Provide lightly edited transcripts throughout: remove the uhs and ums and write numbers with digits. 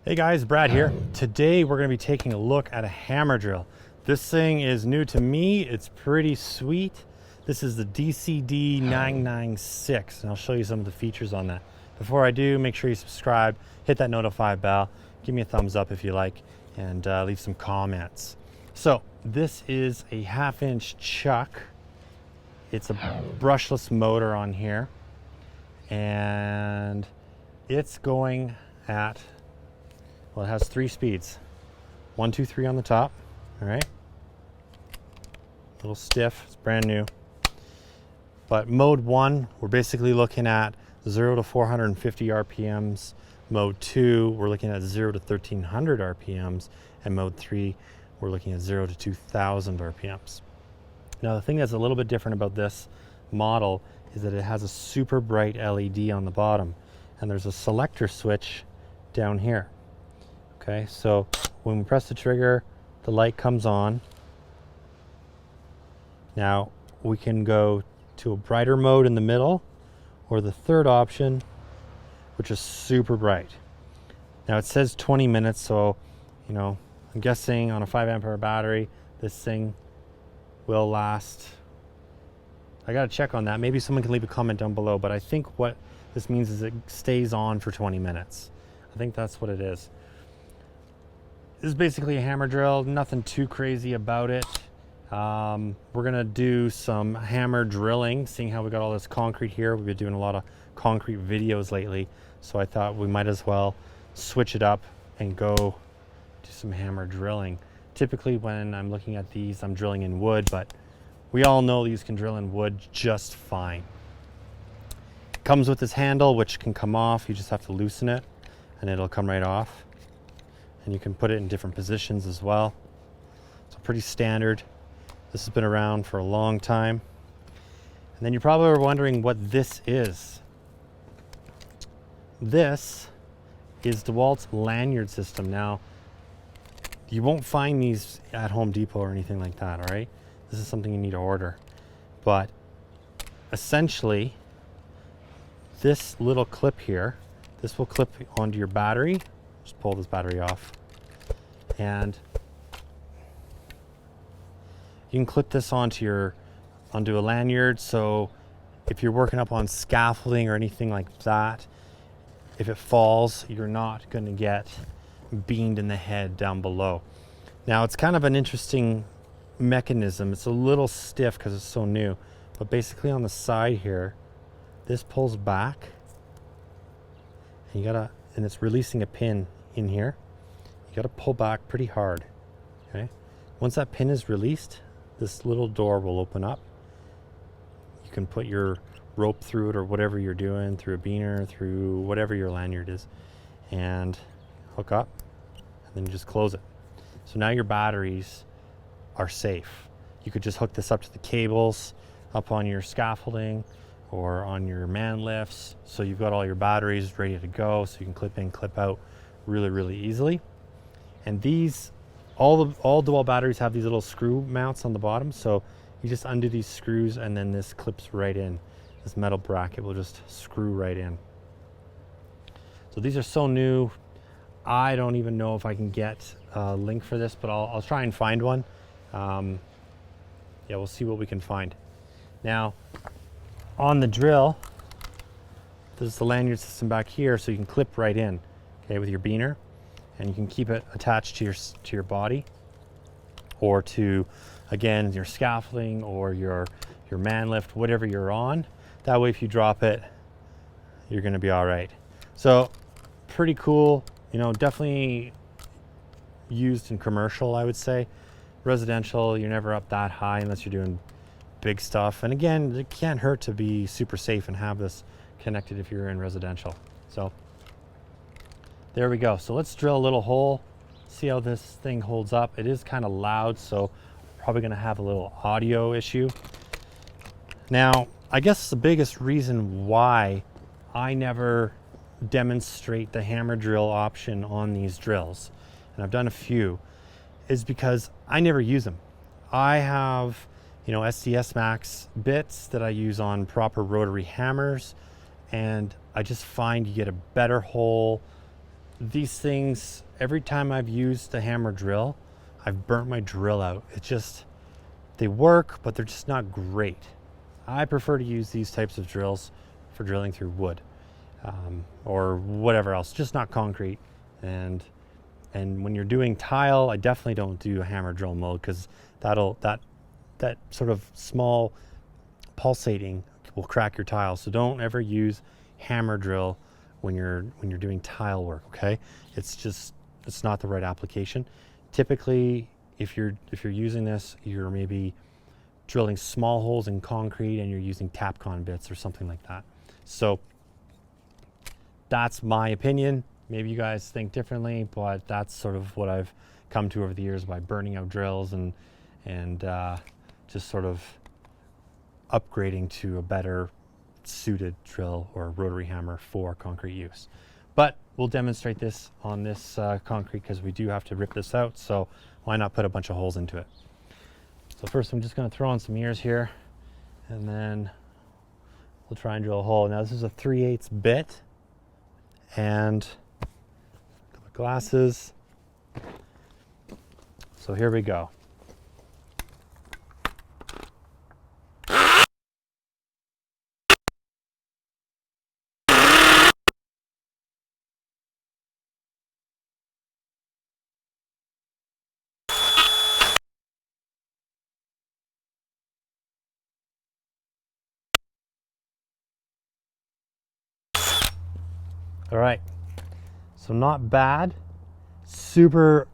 Hey guys, Brad here. Today we're going to be taking a look at a hammer drill. This thing is new to me. It's pretty sweet. This is the DCD996 and I'll show you some of the features on that. Before I do, make sure you subscribe, hit that notify bell, give me a thumbs up if you like, and leave some comments. So this is a 1/2-inch chuck. It's a brushless motor on here and it's going at, well, it has 3 speeds. 1, 2, 3 on the top. All right. A little stiff, it's brand new. But mode 1, we're basically looking at 0 to 450 RPMs. Mode 2, we're looking at 0 to 1300 RPMs. And mode 3, we're looking at 0 to 2000 RPMs. Now, the thing that's a little bit different about this model is that it has a super bright LED on the bottom. And there's a selector switch down here. Okay, so when we press the trigger, the light comes on. Now we can go to a brighter mode in the middle, or the third option, which is super bright. Now it says 20 minutes, so I'm guessing on a 5 ampere battery, this thing will last. I gotta check on that. Maybe someone can leave a comment down below, but I think what this means is it stays on for 20 minutes. I think that's what it is. This is basically a hammer drill, nothing too crazy about it. We're gonna do some hammer drilling, seeing how we got all this concrete here. We've been doing a lot of concrete videos lately, so I thought we might as well switch it up and go do some hammer drilling. Typically when I'm looking at these, I'm drilling in wood, but we all know these can drill in wood just fine. It comes with this handle, which can come off. You just have to loosen it and it'll come right off. And you can put it in different positions as well. So pretty standard. This has been around for a long time. And then you probably are wondering what this is. This is Dewalt's Lanyard system. Now, you won't find these at Home Depot or anything like that, all right? This is something you need to order. But essentially, this little clip here, this will clip onto your battery. Just pull this battery off, and you can clip this onto a lanyard. So if you're working up on scaffolding or anything like that, if it falls, you're not going to get beamed in the head down below. Now it's kind of an interesting mechanism. It's a little stiff because it's so new, but basically on the side here, this pulls back, and and it's releasing a pin in here. You got to pull back pretty hard. Okay, once that pin is released, this little door will open up. You can put your rope through it or whatever you're doing, through a beaner, through whatever your lanyard is, and hook up, and then you just close it. So now your batteries are safe. You could just hook this up to the cables up on your scaffolding or on your man lifts, so you've got all your batteries ready to go, so you can clip in, clip out really easily. And these, all Dewalt batteries have these little screw mounts on the bottom, so you just undo these screws and then this clips right in. This metal bracket will just screw right in. So these are so new, I don't even know if I can get a link for this, but I'll try and find one. Yeah, we'll see what we can find. Now, on the drill, there's the lanyard system back here, so you can clip right in, okay, with your beaner, and you can keep it attached to your body, or to, again, your scaffolding or your man lift, whatever you're on. That way, if you drop it, you're going to be all right. So, pretty cool. Definitely used in commercial, I would say. Residential, you're never up that high unless you're doing big stuff. And again, it can't hurt to be super safe and have this connected if you're in residential. So there we go. So let's drill a little hole, see how this thing holds up. It is kind of loud, so probably going to have a little audio issue. Now, I guess the biggest reason why I never demonstrate the hammer drill option on these drills, and I've done a few, is because I never use them. I have SDS Max bits that I use on proper rotary hammers, and I just find you get a better hole these things, every time I've used a hammer drill, I've burnt my drill out. It just, they work, but they're just not great. I prefer to use these types of drills for drilling through wood or whatever else, just not concrete. And when you're doing tile, I definitely don't do a hammer drill mode, because that sort of small pulsating will crack your tile. So don't ever use hammer drill when you're doing tile work. Okay, it's not the right application. Typically, if you're using this, you're maybe drilling small holes in concrete and you're using Tapcon bits or something like that. So that's my opinion. Maybe you guys think differently, but that's sort of what I've come to over the years by burning out drills and just sort of upgrading to a better suited drill or rotary hammer for concrete use. But we'll demonstrate this on this concrete, because we do have to rip this out, so why not put a bunch of holes into it. So first I'm just going to throw on some ears here, and then we'll try and drill a hole. Now this is a 3/8 bit and a couple of glasses. So here we go. All right, so not bad. Super,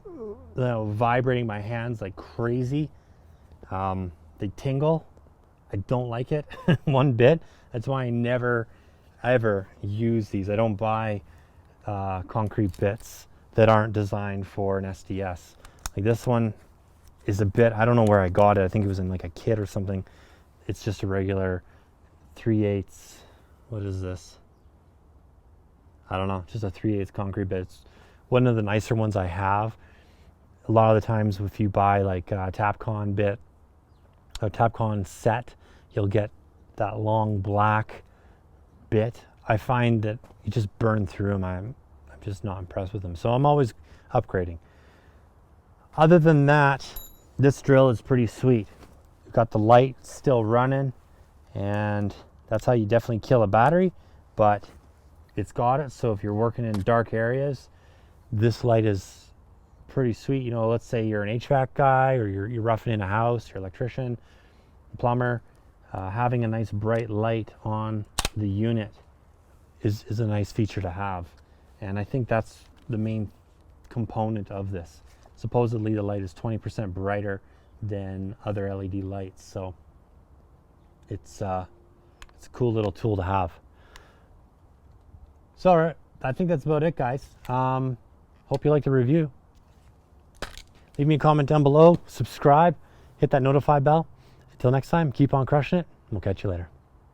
vibrating my hands like crazy. They tingle. I don't like it one bit. That's why I never ever use these. I don't buy concrete bits that aren't designed for an SDS. Like this one is a bit, I don't know where I got it. I think it was in like a kit or something. It's just a regular 3/8. What is this? I don't know, just a 3/8 concrete bit. It's one of the nicer ones I have. A lot of the times if you buy like a Tapcon bit, a Tapcon set, you'll get that long black bit. I find that you just burn through them. I'm just not impressed with them. So I'm always upgrading. Other than that, this drill is pretty sweet. You've got the light still running, and that's how you definitely kill a battery, but it's got it. So if you're working in dark areas, this light is pretty sweet. You know, let's say you're an HVAC guy, or you're roughing in a house, you're an electrician, plumber, having a nice bright light on the unit is a nice feature to have. And I think that's the main component of this. Supposedly the light is 20% brighter than other LED lights. So it's a cool little tool to have. So, all right, I think that's about it, guys. Hope you liked the review. Leave me a comment down below, subscribe, hit that notify bell. Until next time, keep on crushing it. We'll catch you later.